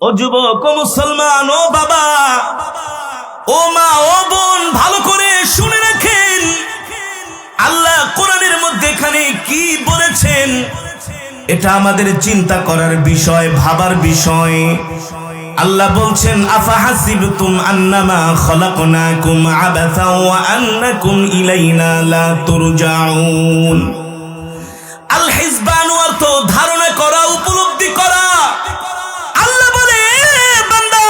ও যুবক, ও মুসলমান, ও বাবা, ও মা, ও বোন, ভালো করে শুনে রাখেন আল্লাহ কোরআনের মধ্যে এখানে কি বলেছেন। এটা আমাদের চিন্তা করার বিষয়, ভাবার বিষয়। আল্লাহ বলছেন, আফা হাসিবতুম আন্নামা খলাকনাকুম আবাসা ওয়া আন্নাকুম ইলাইনা লা তুরজাউন। আল হিসবান অর্থ ধারণা করা, উপলব্ধি করা। আল্লাহ বলে, বান্দা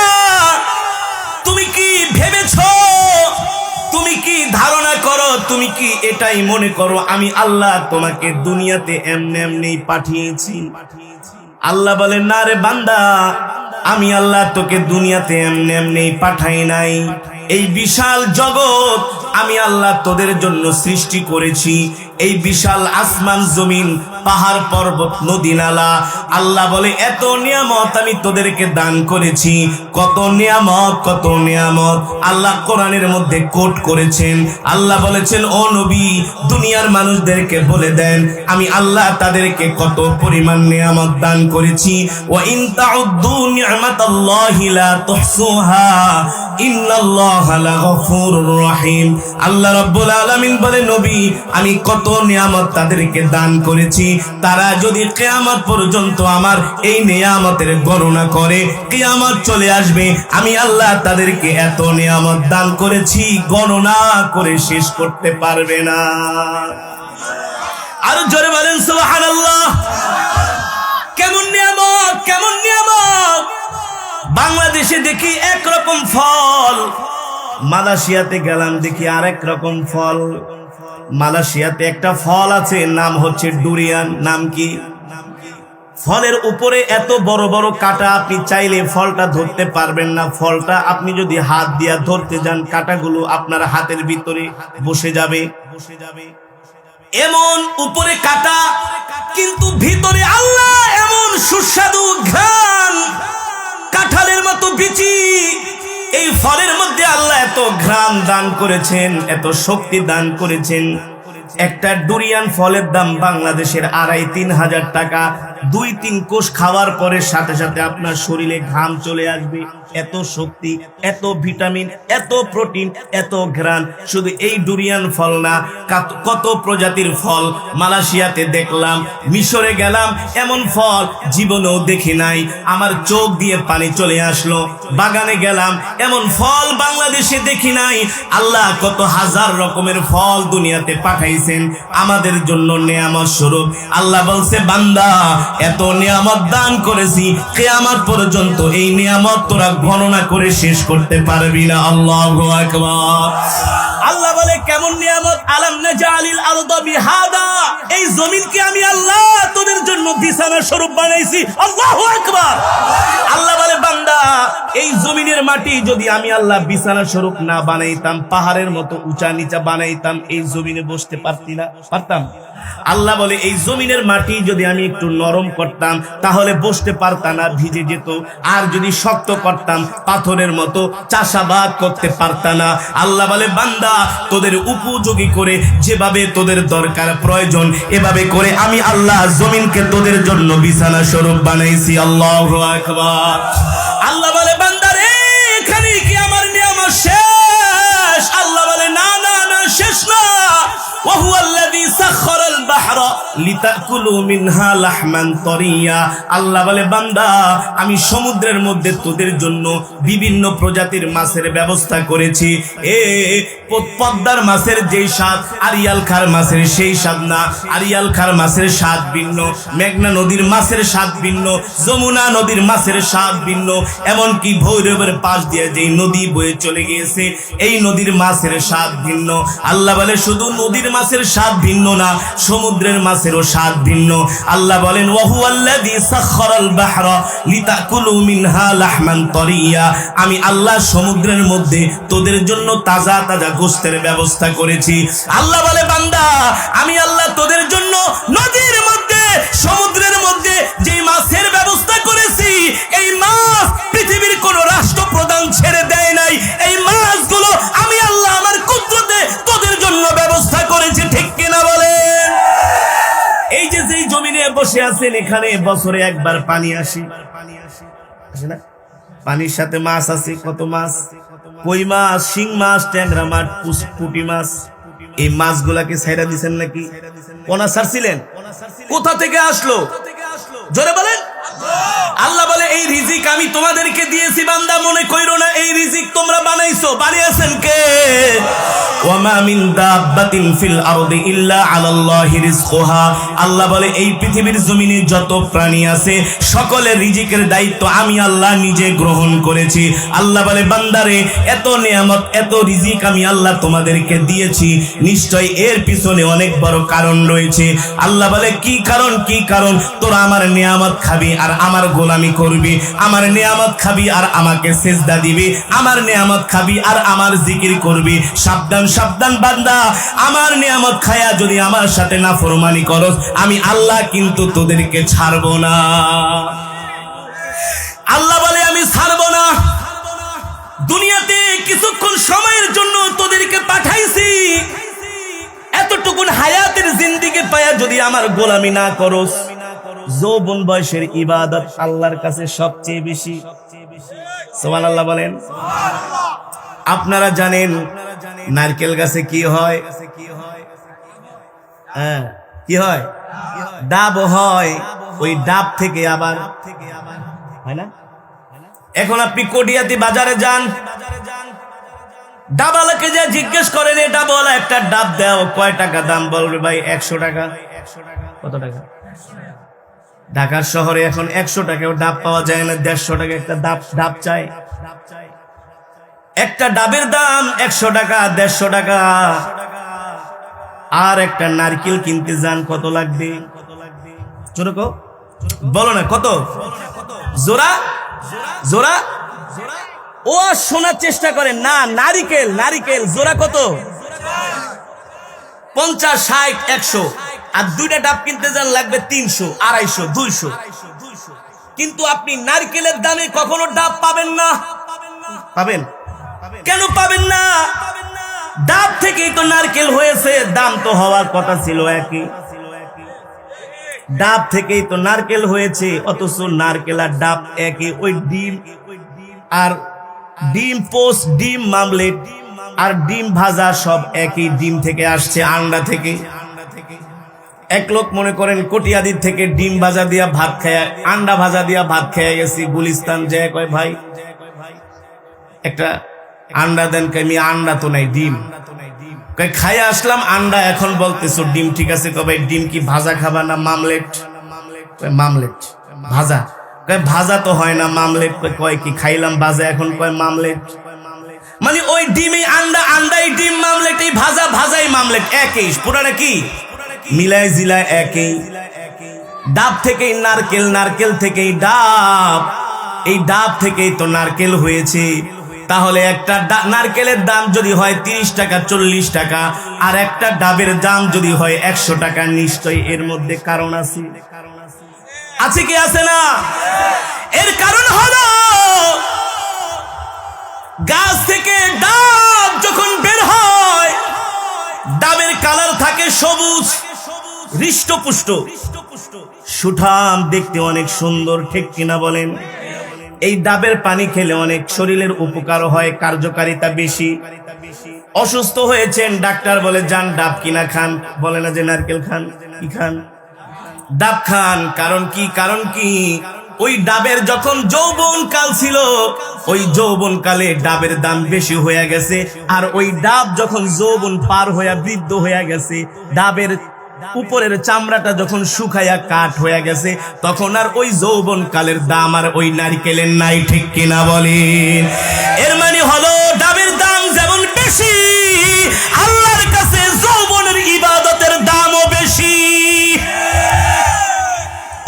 তুমি কি ভেবেছো, তুমি কি ধারণা করো, তুমি কি এটাই মনে করো আমি আল্লাহ তোমাকে দুনিয়াতে এমনি এমনি পাঠিয়েছি? আল্লাহ বলে, না রে বান্দা, আমি আল্লাহ তোকে দুনিয়াতে এমনি এমনি পাঠাই নাই। এই বিশাল জগৎ আমি আল্লাহ তোদের জন্য সৃষ্টি করেছি। এই বিশাল আসমান জমিন, পাহাড় পর্বত, নদী নালা, আল্লাহ বলে এত নিয়ামত আমি তোদেরকে দান করেছি। কত নিয়ামত, কত নিয়ামত আল্লাহ কোরআনের মধ্যে কোট করেছেন। আল্লাহ বলেছেন, ও নবী, দুনিয়ার মানুষদেরকে বলে দেন আমি আল্লাহ তাদেরকে কত পরিমাণ নিয়ামত দান করেছি। ওয়া ইন তাউদ্দু নি'মাতাল্লাহি লা তুহসুহা ইন্নাল্লাহা লাগফুরুর রহিম। আল্লাহ রাব্বুল আলামিন বলে, নবী, আমি কত নিয়ামত তাদেরকে দান করেছি, তারা যদি কিয়ামত পর্যন্ত আমার এই নিয়ামতের গণনা করে, কিয়ামত চলে আসবে, আমি আল্লাহ তাদেরকে এত নিয়ামত দান করেছি গণনা করে শেষ করতে পারবে না। আর জোরে বলেন সুবহানাল্লাহ। কেমন নিয়ামত, কেমন নিয়ামত! বাংলাদেশে দেখি একরকম ফল, মালয়েশিয়াতে গেলাম দেখি আরেক রকম ফল। মালয়েশিয়াতে একটা ফল আছে, নাম হচ্ছে ডুরিয়ান। নাম কি? ফলের উপরে এত বড় বড় কাঁটা, আপনি চাইলে ফলটা ধরতে পারবেন না। ফলটা আপনি যদি হাত দিয়া ধরতে যান, কাঁটাগুলো আপনার হাতের ভিতরে বসে যাবে। এমন উপরে কাঁটা, কিন্তু ভিতরে আল্লাহ এমন সুস্বাদু ঘ্রাণ, কাঁঠালের মতো বিচি। এই ফলের মধ্যে আল্লাহ এত ঘ্রাণ দান করেছেন, এত শক্তি দান করেছেন। একটা ডুরিয়ান ফলের দাম বাংলাদেশের 2,5-3 হাজার টাকা। 2-3 কোষ খাওয়ার পরে সাথে সাথে আপনার শরীরে ঘাম চলে আসবে। এত শক্তি, এত ভিটামিন, এত প্রোটিন, এত ঘ্রাণ। শুধু এই ডুরিয়ান ফল না, কত প্রজাতির ফল মালয়েশিয়াতে দেখলাম, মিশরে গেলাম, এমন ফল জীবনেও দেখি নাই। আমার চোখ দিয়ে পানি চলে আসলো। বাগানে গেলাম, এমন ফল বাংলাদেশে দেখি নাই। আল্লাহ কত হাজার রকমের ফল দুনিয়াতে পাঠাইছেন আমাদের জন্য নিয়ামত স্বরূপ। আল্লাহ বলছে, বান্দা, এত নিয়ামত দান করেছি, কিয়ামত পর্যন্ত এই নিয়ামত তোরা গণনা করে শেষ করতে পারবি না। আল্লাহু আকবার। আল্লাহ বলে, কেমন নিয়ামত! আলাম নাজালিল আরদা বিহাদা, এই জমিনকে আমি আল্লাহ তোদের জন্য বিছানা স্বরূপ বানাইছি। আল্লাহু আকবার। আল্লাহ বলে, বান্দা, এই জমিনের মাটি যদি আমি আল্লাহ বিছানা স্বরূপ না বানাইতাম, পাহাড়ের মতো উঁচা নিচা বানাইতাম, এই জমিনে বসতে পারতাম? আল্লাহ বলে, এই জমিনের মাটি যদি আমি একটু নরম করতাম, তাহলে বসতে পারতাম না, ভিজে যেত। আর যদি শক্ত করতাম, পাথরের মতো চাষাবাদ করতে পারতাম না। আল্লাহ বলে, বান্দা, তোদের উপযোগী করে, যেভাবে তোদের দরকার প্রয়োজন, এভাবে করে আমি আল্লাহ জমিনকে তোদের জন্য বিছানা স্বরূপ বানাইছি। আল্লাহু আকবার। আল্লাহ বলে, বান্দা রে, এখানে কি আমার নিয়ামত শেষ? আল্লাহ বলে, না না না, শেষ না। ওয়াহুয়াল্লাযী সাখখারাল বাহরা লিতাকুলু মিনহা লাহমান তারিয়া। আল্লাহ বলে, বান্দা, আমি সমুদ্রের মধ্যে তোদের জন্য বিভিন্ন প্রজাতির মাছের ব্যবস্থা করেছি। পদ্মার মাছের যেই স্বাদ, আরিয়াল খার মাছের সেই স্বাদ না। আরিয়াল খার মাছের স্বাদ ভিন্ন, মেঘনা নদীর মাছের স্বাদ ভিন্ন, যমুনা নদীর মাছের স্বাদ ভিন্ন। এমনকি ভৈরবের পাশ দিয়ে যেই নদী বয়ে চলে গিয়েছে, এই নদীর মাছের স্বাদ ভিন্ন। আল্লাহ বলে, শুধু নদীর মাছের স্বাদ ভিন্ন না, সমুদ্রের মাছেরও স্বাদ ভিন্ন। আল্লাহ বলেন, ওয়াহুয়াল্লাযী সাখখারাল বাহরা লিতাকুলু মিনহা লাহমান তারিয়া। আমি আল্লাহ সমুদ্রের মধ্যে তোদের জন্য তাজা তাজা গোশতের ব্যবস্থা করেছি। আল্লাহ বলে, বান্দা, আমি আল্লাহ তোদের জন্য নদীর মধ্যে, সমুদ্রের মধ্যে যে মাছের ব্যবস্থা করেছি, এই মাছ পৃথিবীর কোন রাষ্ট্রপ্রধান ছেড়ে দেয় নাই। এই মাছগুলো আমি আল্লাহ আমার কুদরতে তোদের জন্য ব্যবস্থা করেছি। ঠিক কিনা বলেন? এই যে যেই জমিনে বসে আছেন, এখানে বছরে একবার পানি আসে না? পানির সাথে মাছ আছে, কত মাছ, কই মাছ, শিং মাছ, ট্যাংরা মাছ, পুঁটি মাছ। এই মাছগুলাকে ছাইরা দিছেন নাকি? পোনা ছাড়ছিলেন? কোথা থেকে আসলো? জোরে বলেন। আল্লাহ বলে এই রিজিক আমি তোমাদেরকে দিয়েছি বান্দা, মনে কইরো না এই রিজিক তোমরা বানাইছো। বানিয়েছেন কে? ওয়ামা মিন দাব্বাতিন ফিল আরদি ইল্লা আলাল্লাহি রিজকুহা। আল্লাহ বলে এই পৃথিবীর জমিনে যত প্রাণী আছে সকলের রিজিকের দায়িত্ব আমি আল্লাহ নিজে গ্রহণ করেছি। আল্লাহ বলে বান্দারে এত নিয়ামত এত রিজিক আমি আল্লাহ তোমাদেরকে দিয়েছি, নিশ্চয় এর পিছনে অনেক বড় কারণ রয়েছে। আল্লাহ বলে কি কারণ? কি কারণ? তোরা আমার নিয়ামত খাবি আর আমার গোলামি করবি, আমার নিয়ামত খাবি আর আমাকে সেজদা দিবি, আমার নিয়ামত খাবি আর আমার জিকির করবি। সাবধান সাবধান বান্দা, আমার নিয়ামত খায়া যদি আমার সাথে নাফরমানি করস আমি আল্লাহ কিন্তু তোদেরকে ছাড়বো না। আল্লাহ বলে আমি ছাড়বো না। দুনিয়াতে কিছুক্ষণ সময়ের জন্য তোদেরকে পাঠাইছি, এতটুকুন হায়াতের জিন্দেগি পায়া যদি আমার গোলামি না করস, যৌবন বয়সের ইবাদত আল্লাহর কাছে সবচেয়ে বেশি। সুবহানাল্লাহ বলেন। আপনারা জানেন নারকেল গাছে কি হয়? হ্যাঁ, কি হয়? ডাব হয়। ওই ডাব থেকে আবার হয় না? এখন আপনি কটিয়াতি বাজারে যান, ডাবওয়ালাকে যে জিজ্ঞেস করেন এই ডাবওয়ালা একটা ডাব দাও, কয় টাকা দাম? বলবে ভাই 100 টাকা। কত টাকা? ঢাকার শহরে এখন 100 টাকাও ডাব পাওয়া যায় না, 150 টাকা একটা ডাব চাই। একটা ডাবের দাম 100 টাকা, 150 টাকা। আর একটা নারকেল কিনতে যান কত লাগবে? ছোট বলো না, কত জোড়া? জোড়া ও শোনার চেষ্টা করেন না। নারিকেল জোড়া কত? 50, 60, 100। আর দুইটা ডাব কিনতে যান লাগবে 300, 250, 200। কিন্তু আপনি নারকেলের দামে কখনো ডাব পাবেন না। পাবেন? কেন পাবেন না? ডাব থেকেই তো নারকেল হয়েছে, দাম তো হওয়ার কথা ছিল একই। ডাব থেকেই তো নারকেল হয়েছে, অথচ নারকেল আর ডাব একই। ওই ডিম আর ডিম পোস্ট, ডিম মামলেট আর ডিম ভাজা সব একই, ডিম থেকে আসছে, আন্ডা থেকে। এক লোক মনে করেন কটিয়াদির থেকে ডিম ভাজা দিয়া ভাত খায়, আন্ডা ভাজা দিয়া ভাত খেয়ে গেছি, গুলিস্তান যায়, কয় ভাই একটা আন্ডা দেন। আমি আন্ডা তো নাই, ডিম। কয় খাইয়া আসলাম আন্ডা, এখন বলতেছো ডিম। ঠিক আছে, কয় ভাই ডিম কি ভাজা খাবা না মামলেট? কয় মামলেট। ভাজা? কয় ভাজা তো হয় না, মামলেট। কয় কি খাইলাম ভাজা, এখন কয় মামলেট। মানে ওই ডিমই আন্ডা, আন্ডাই ডিম, মামলেট এই ভাজা, ভাজাই মামলেট, একই। পুরাটা কি মিলাই জিলায় একই। ডাব থেকেই নারকেল, নারকেল থেকেই ডাব, এই ডাব থেকেই তো নারকেল হয়েছে। তাহলে একটা নারকেলের দাম যদি হয় 30 টাকা, 40 টাকা, আর একটা ডাবের দাম যদি হয় 100 টাকা, নিশ্চয়ই এর মধ্যে কারণ আছে। আছে কি আছে না? এর কারণ হলো গাছ থেকে ডাব যখন বের হয়, ডাবের কালার থাকে সবুজ, হৃষ্টপুষ্ট, সুঠাম, দেখতে অনেক সুন্দর, ঠিক কিনা বলেন? এই ডাবের পানি খেলে অনেক শরীরের উপকার হয়, কার্যকারিতা বেশি। অসুস্থ হয়েছেন, ডাক্তার বলে যান ডাব কিনা খান, বলে না যে নারকেল খান। কি খান? ডাব খান। কারণ কি? কারণ কি? ওই ডাবের যখন যৌবন কাল ছিল, ওই যৌবন কালে ডাবের দাম বেশি হয়ে গেছে। আর ওই ডাব যখন যৌবন পার হয়ে বৃদ্ধ হয়ে গেছে, ডাবের উপরের চামড়াটা যখন শুকায়া কাঠ হয়ে গেছে, তখন আর ওই যৌবন কালের দাম আর ওই নারকেলের নাই, ঠিক কিনা বলেন? এর মানে হলো ডাবের দাম যেমন বেশি, আল্লাহর কাছে যৌবনের ইবাদতের দামও বেশি।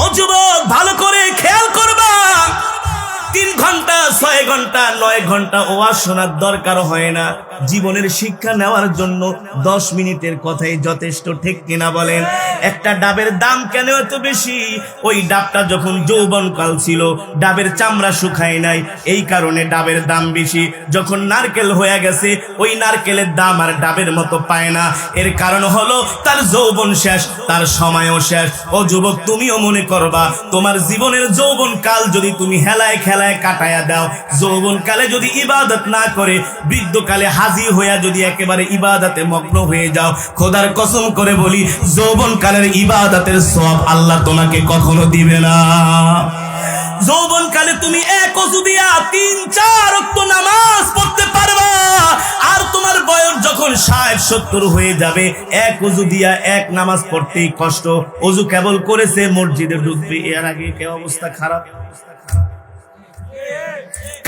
ও যুবক, ভালো করে খেয়াল করবা, 3 ঘন্টা, 6 ঘন্টা, 9 ঘন্টা ওয়াজ শোনার দরকার হয় না। জীবনের শিক্ষা নেওয়ার জন্য 10 মিনিটের কথাই যথেষ্ট, ঠিক কিনা বলেন? একটা ডাবের দাম কেন এত বেশি? ওই ডাবটা যখন যৌবনকাল ছিল, ডাবের চামড়া শুকায় নাই, এই কারণে ডাবের দাম বেশি। যখন নারকেল হয়ে গেছে, ওই নারকেলের দাম আর ডাবের মতো পায় না। এর কারণ হলো তার যৌবন শেষ, তার সময়ও শেষ। ও যুবক, তুমিও মনে করবা তোমার জীবনের যৌবন কাল যদি তুমি হেলায় খেলায় কাটায়া দাও, যৌবনকালে যদি ইবাদত না করে বৃদ্ধকালে হাজি হইয়া যদি একেবারে ইবাদতে মগ্ন হয়ে যাও, খোদার কসম করে বলি যৌবনকালের ইবাদতের সওয়াব আল্লাহ তোমাকে কখনো দিবে না। যৌবনকালে তুমি এক ওযু দিয়া 3-4 ওয়াক্ত নামাজ পড়তে পারবা, আর তোমার বয়স যখন 60-70 হয়ে যাবে এক ওযু দিয়া এক নামাজ পড়তেই কষ্ট। ওযু কেবল করেছে মসজিদে ঢুকবে, এর আগে কি অবস্থা খারাপ।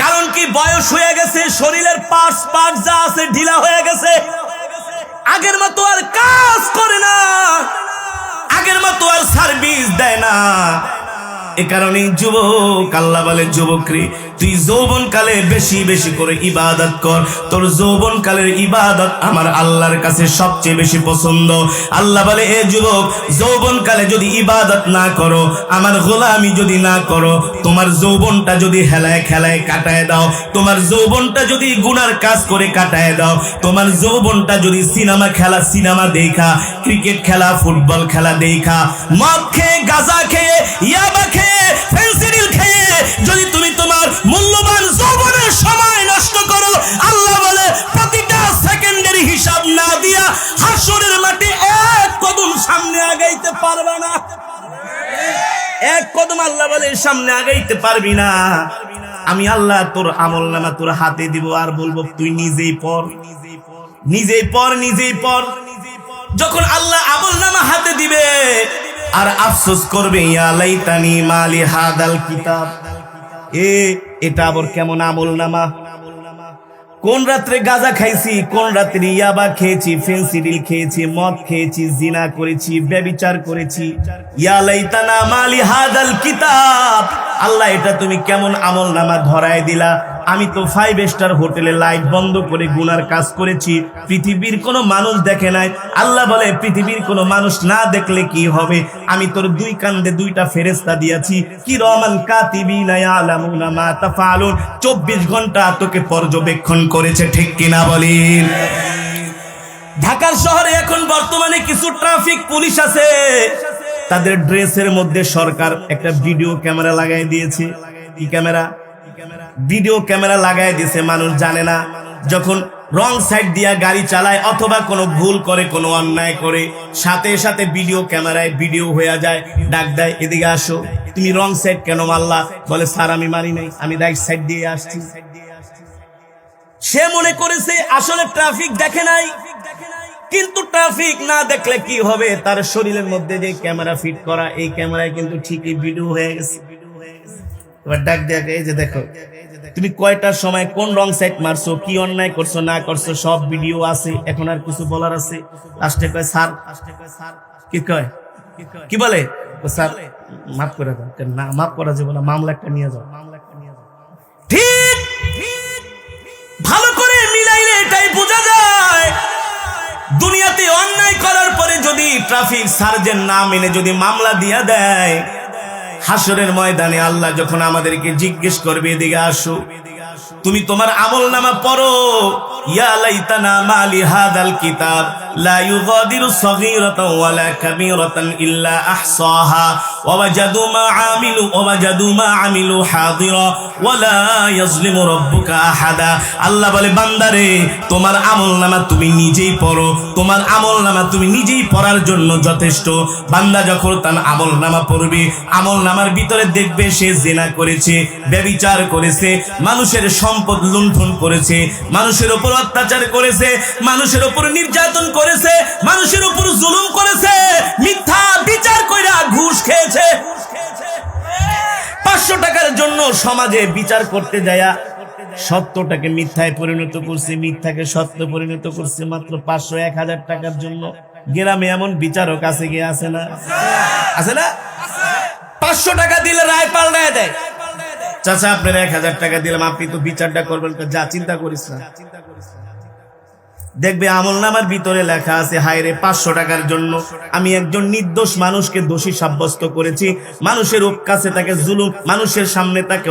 কারণ কি বয়স হয়ে গেছে, শরীরের পার্টস যা আছে ঢিলা হয়ে গেছে, আগের মতো আর কাজ করে না, আগের মতো আর সার্ভিস দেয় না। এ কারণে যুবক আল্লাহ বলে, যুবক রে তুই যৌবনকালে বেশি বেশি করে ইবাদত কর, তোর যৌবনকালের ইবাদত আমার আল্লাহর কাছে সবচেয়ে বেশি পছন্দ। আল্লাহ বলে, এ যুবক যৌবনকালে যদি ইবাদত না করো, আমার গোলামি যদি না করো, তোমার যৌবনটা যদি হেলায় খেলায় কাটায় দাও, তোমার যৌবনটা যদি গুনার কাজ করে কাটায় দাও, তোমার যৌবনটা যদি সিনেমা দেখা, ক্রিকেট খেলা, ফুটবল খেলা দেখা, মদ খেয়ে, গাঁজা খেয়ে, ইয়াবা খেয়ে, ফেন্সিডিল খেয়ে যদি তুমি তোমার মূল্যবান যৌবনের সময় নষ্ট করো, আল্লাহ বলে প্রতিটা সেকেন্ডের হিসাব না দিয়া হাসরের মাঠে এক কদম সামনে আগাইতে পারবে না। এক কদম আল্লাহ বলে সামনে আগাইতে পারবি না। আমি আল্লাহ তোর আমলনামা তোর হাতে দিব, আর বলবো তুই নিজেই পড়, নিজেই পড়, নিজেই পড়। যখন আল্লাহ আমলনামা হাতে দিবে আর আফসোস করবে, ইয়া লাইতানি মালি হাদাল কিতাব, এটা আবার কেমন আমলনামা। কোন রাত্রে গাঁজা খাইছি, কোন রাত্রে ইয়াবা খেয়েছি, ফেন্সিডিল খেয়েছি, মদ খেয়েছি, জিনা করেছি, ব্যভিচার করেছি। ইয়া লাইতানা মালি হাদাল কিতাব, আল্লাহ এটা তুমি কেমন আমলনামা ধরায় দিলা। আমি তো 5 স্টার হোটেলে লাইট বন্ধ করে গুনার কাজ করেছি, পৃথিবীর কোনো মানুষ দেখে নাই। আল্লাহ বলে পৃথিবীর কোনো মানুষ না দেখলে কি হবে, আমি তোর 2 কান্দে 2টা ফেরেশতা দিয়েছি, কিরামান কাতিবিনা ইয়ালামুনা মা তাফআলুন, 24 ঘন্টা তোকে পর্যবেক্ষণ করেছে, ঠিক কিনা বলেন। ঢাকার শহরে এখন বর্তমানে কিছু ট্রাফিক পুলিশ আছে, তাদের ড্রেসের মধ্যে সরকার একটা ভিডিও ক্যামেরা লাগাই দিয়েছে। কি ক্যামেরা? ভিডিও ক্যামেরা লাগাই দিয়েছে। মানুষ জানে না, যখন রং সাইড দিয়া গাড়ি চালায় অথবা কোনো ভুল করে, কোনো অন্যায় করে, সাথে সাথে ভিডিও ক্যামেরায় ভিডিও হয়ে যায়, ডাক দেয় এদিকে আসো, তুমি রং সাইড কেন মারলা? বলে স্যার আমি মারি নাই, আমি রাইট সাইড দিয়ে আসছি। সে মনে করেছে আসলে ট্রাফিক দেখে নাই, কিন্তু ট্রাফিক না দেখলে কি হবে, তার শরীরের মধ্যে যে ক্যামেরা ফিট করা, এই ক্যামেরায় কিন্তু ঠিকই ভিডিও হয়ে গেছে। এবার ডাক দেখে, এই যে দেখো তুমি কয়টার সময় কোন রং সাইড মারছো, কি অন্যায় করছো না করছো, সব ভিডিও আছে। এখন আর কিছু বলার আছে? লাস্টে কয় স্যার, কি কয়, কি বলে, স্যার মাফ করে দাও। না মাফ করা যাবে না, মামলা একটা নিয়ে যাও। ঠিক ভালো করে মিলাইলে এটাই বোঝা যায়, দুনিয়াতে অন্যায় করার পরে যদি ট্রাফিক সার্জেন্ট না মেনে যদি মামলা দিয়া দেয়, হাসরের ময়দানে আল্লাহ যখন আমাদেরকে জিজ্ঞেস করবে এদিকে আসো, তুমি তোমার আমলনামা পড়ো, ইয়া লাইতানা মালি হাদাল কিতাব লা ইউগাদিরু সগীরাতান ওয়ালা কাবীরাতান ইল্লা আহসাহা ওয়া ওয়াজাদু মা আমিলু হাদিরা ওয়ালা ইয়াজলিমু রাব্বুকা আহাদা। আল্লাহ বলে বান্দারে তোমার আমলনামা তুমি নিজেই পড়ো, তোমার আমলনামা তুমি নিজেই পড়ার জন্য যথেষ্ট। বান্দা যখন তার আমলনামা পড়বে, আমলনামার ভিতরে দেখবে সে জিনা করেছে, ব্যভিচার করেছে, মানুষের সম্পদ লুণ্ঠন করেছে, মানুষের উপর অত্যাচার করেছে, মানুষের উপর নির্যাতন করেছে, মানুষের উপর জুলুম করেছে, মিথ্যা বিচার কইরা ঘুষ খেয়েছে, 500 টাকার জন্য সমাজে বিচার করতে যায়া সত্যটাকে মিথ্যায় পরিণত করছে, মিথ্যাকে সত্য পরিণত করছে মাত্র 500-1000 টাকার জন্য। গ্রামে এমন বিচারক আছে কি আছে না? আছে না? 500 টাকা দিলে রায় পাল্টায় দেয়। চাচা আপনার 1000 টাকা দিলাম, আপনি তো বিচারটা করবেন, যা চিন্তা করিস না। দেখবে আমলনামার ভিতরে লেখা আছে, হায়রে 500 টাকার জন্য আমি একজন নির্দোষ মানুষকে দোষী সাব্যস্ত করেছি, মানুষের কাছে তাকে জুলুম, মানুষের সামনে তাকে